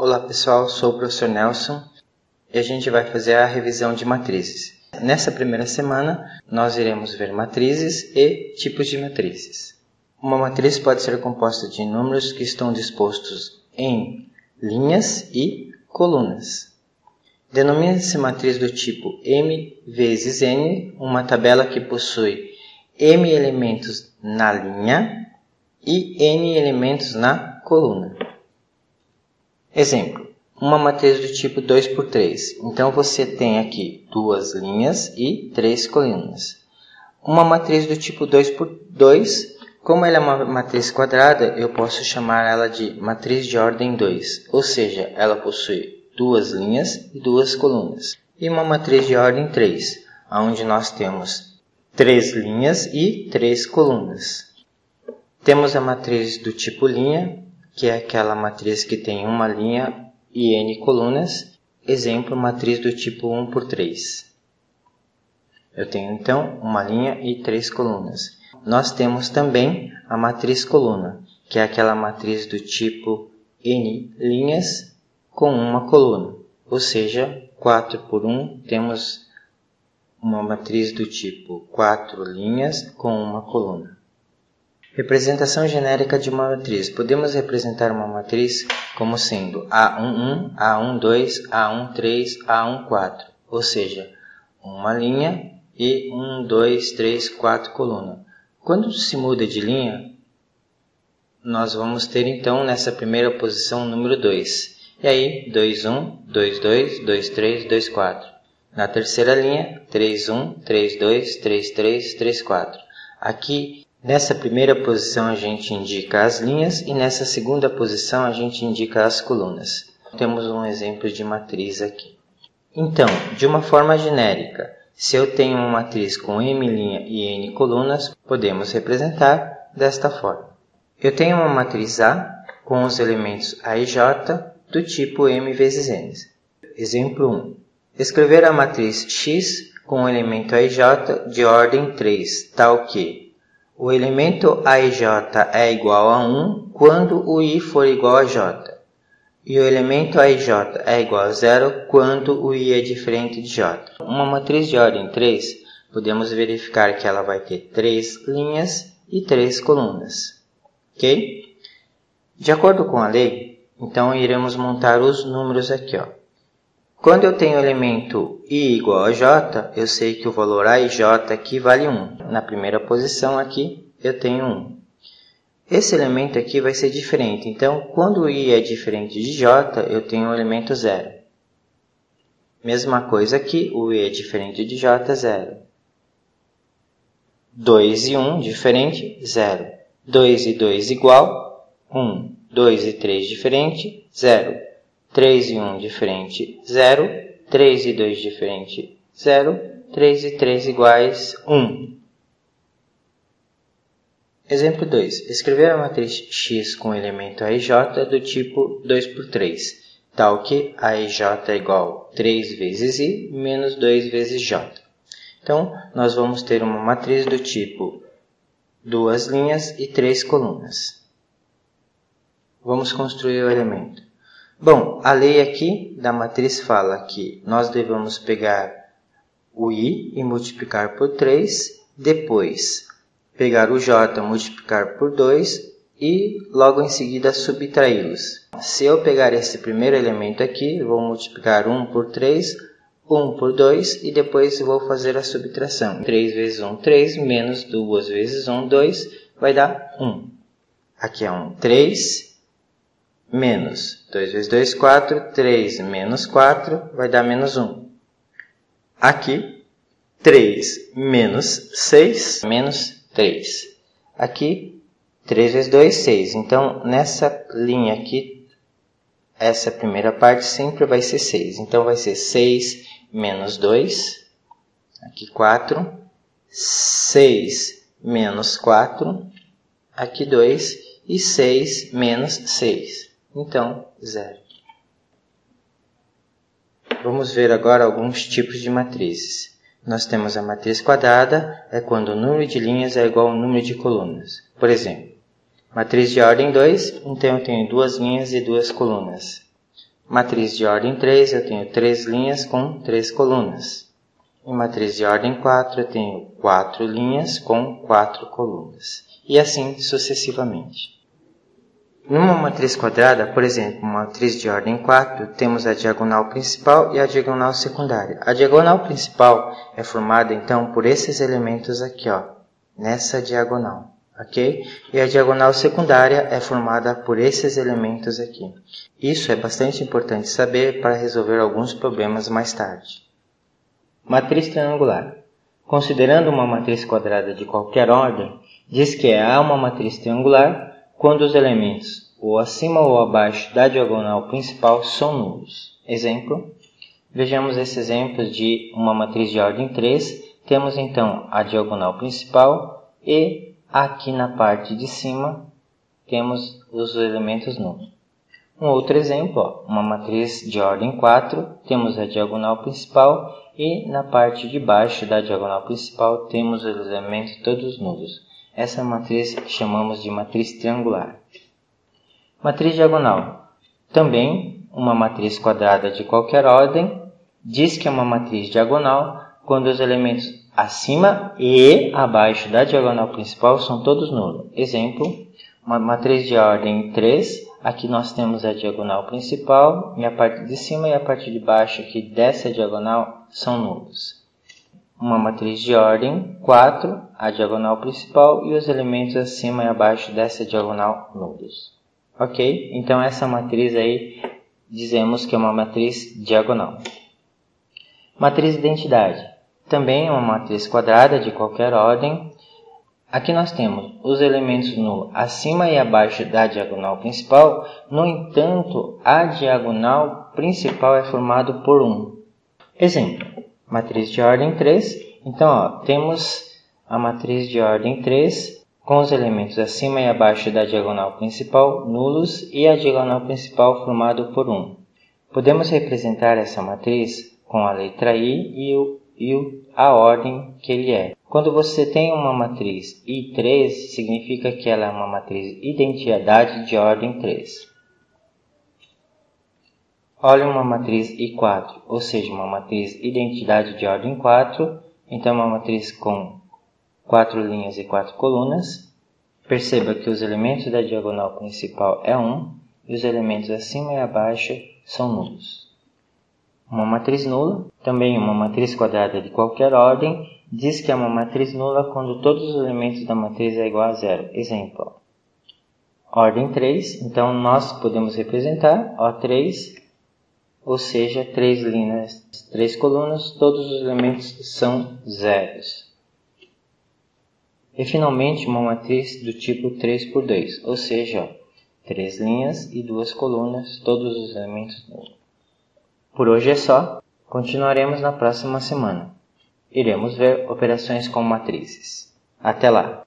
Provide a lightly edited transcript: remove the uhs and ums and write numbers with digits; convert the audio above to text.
Olá pessoal, sou o professor Nelson e a gente vai fazer a revisão de matrizes. Nessa primeira semana, nós iremos ver matrizes e tipos de matrizes. Uma matriz pode ser composta de números que estão dispostos em linhas e colunas. Denomina-se matriz do tipo M vezes N, uma tabela que possui M elementos na linha e N elementos na coluna. Exemplo, uma matriz do tipo 2 por 3. Então você tem aqui duas linhas e três colunas. Uma matriz do tipo 2 por 2, como ela é uma matriz quadrada, eu posso chamar ela de matriz de ordem 2, ou seja, ela possui duas linhas e duas colunas. E uma matriz de ordem 3, onde nós temos três linhas e três colunas. Temos a matriz do tipo linha, que é aquela matriz que tem uma linha e n colunas. Exemplo, matriz do tipo 1 por 3. Eu tenho então uma linha e três colunas. Nós temos também a matriz coluna, que é aquela matriz do tipo n linhas com uma coluna. Ou seja, 4 por 1 temos uma matriz do tipo 4 linhas com uma coluna. Representação genérica de uma matriz. Podemos representar uma matriz como sendo A11, A12, A13, A14, ou seja, uma linha e 1, 2, 3, 4 colunas. Quando se muda de linha, nós vamos ter então nessa primeira posição o número 2. E aí, 2, 1, 2, 2, 2, 3, 2, 4. Na terceira linha, 3, 1, 3, 2, 3, 3, 3, 4. Aqui, nessa primeira posição a gente indica as linhas e nessa segunda posição a gente indica as colunas. Temos um exemplo de matriz aqui. Então, de uma forma genérica, se eu tenho uma matriz com M linha e N colunas, podemos representar desta forma. Eu tenho uma matriz A com os elementos A e J do tipo M vezes N. Exemplo 1. Escrever a matriz X com o elemento A e J de ordem 3, tal que o elemento A e J é igual a 1 quando o I for igual a J. E o elemento A e J é igual a 0 quando o I é diferente de J. Uma matriz de ordem 3, podemos verificar que ela vai ter 3 linhas e 3 colunas. Ok? De acordo com a lei, então iremos montar os números aqui. Quando eu tenho o elemento I igual a J, eu sei que o valor A e J aqui vale 1. Na primeira posição aqui, eu tenho 1. Esse elemento aqui vai ser diferente. Então, quando o I é diferente de J, eu tenho o elemento 0. Mesma coisa aqui, o I é diferente de J, 0. 2 e 1 diferente, 0. 2 e 2 igual, 1. 2 e 3 diferente, 0. 3 e 1 diferente, 0. 3 e 2 diferente, 0. 3 e 3 iguais, 1. Exemplo 2. Escrever a matriz X com o elemento A e J do tipo 2 por 3, tal que A e J é igual a 3 vezes I menos 2 vezes J. Então, nós vamos ter uma matriz do tipo 2 linhas e 3 colunas. Vamos construir o elemento. Bom, a lei aqui da matriz fala que nós devemos pegar o I e multiplicar por 3, depois pegar o J, multiplicar por 2 e logo em seguida subtraí-los. Se eu pegar esse primeiro elemento aqui, vou multiplicar 1 por 3, 1 por 2 e depois vou fazer a subtração. 3 vezes 1, 3, menos 2 vezes 1, 2, vai dar 1. Aqui é 1, 3, menos 2 vezes 2, 4, 3 menos 4, vai dar menos 1. Aqui, 3 menos 6, menos 3. Aqui, 3 vezes 2, 6. Então, nessa linha aqui, essa primeira parte sempre vai ser 6. Então, vai ser 6 menos 2, aqui 4, 6 menos 4, aqui 2, e 6 menos 6. Então, 0. Vamos ver agora alguns tipos de matrizes. Nós temos a matriz quadrada, é quando o número de linhas é igual ao número de colunas. Por exemplo, matriz de ordem 2, então eu tenho duas linhas e duas colunas. Matriz de ordem 3, eu tenho 3 linhas com 3 colunas. Em matriz de ordem 4, eu tenho 4 linhas com 4 colunas. E assim sucessivamente. Numa matriz quadrada, por exemplo, uma matriz de ordem 4, temos a diagonal principal e a diagonal secundária. A diagonal principal é formada, então, por esses elementos aqui, ó, nessa diagonal, ok? E a diagonal secundária é formada por esses elementos aqui. Isso é bastante importante saber para resolver alguns problemas mais tarde. Matriz triangular. Considerando uma matriz quadrada de qualquer ordem, diz que é uma matriz triangular quando os elementos ou acima ou abaixo da diagonal principal são nulos. Exemplo, vejamos esse exemplo de uma matriz de ordem 3. Temos então a diagonal principal e aqui na parte de cima temos os elementos nulos. Um outro exemplo, ó, uma matriz de ordem 4, temos a diagonal principal e na parte de baixo da diagonal principal temos os elementos todos nulos. Essa matriz chamamos de matriz triangular. Matriz diagonal. Também uma matriz quadrada de qualquer ordem. Diz que é uma matriz diagonal quando os elementos acima e abaixo da diagonal principal são todos nulos. Exemplo, uma matriz de ordem 3. Aqui nós temos a diagonal principal e a parte de cima e a parte de baixo aqui dessa diagonal são nulos. Uma matriz de ordem 4, a diagonal principal e os elementos acima e abaixo dessa diagonal nulos. Ok? Então essa matriz aí dizemos que é uma matriz diagonal. Matriz de identidade. Também é uma matriz quadrada de qualquer ordem. Aqui nós temos os elementos nulos acima e abaixo da diagonal principal. No entanto, a diagonal principal é formada por 1. Exemplo. Matriz de ordem 3. Então, ó, temos a matriz de ordem 3 com os elementos acima e abaixo da diagonal principal nulos e a diagonal principal formada por 1. Podemos representar essa matriz com a letra I e a ordem que ele é. Quando você tem uma matriz I3, significa que ela é uma matriz identidade de ordem 3. Olha uma matriz I4, ou seja, uma matriz identidade de ordem 4, então uma matriz com 4 linhas e 4 colunas. Perceba que os elementos da diagonal principal é 1 e os elementos acima e abaixo são nulos. Uma matriz nula, também uma matriz quadrada de qualquer ordem, diz que é uma matriz nula quando todos os elementos da matriz é igual a 0. Exemplo, ordem 3, então nós podemos representar O3, ou seja, 3 linhas, 3 colunas, todos os elementos são zeros. E finalmente uma matriz do tipo 3x2, ou seja, 3 linhas e 2 colunas, todos os elementos nulos. Por hoje é só, continuaremos na próxima semana. Iremos ver operações com matrizes. Até lá!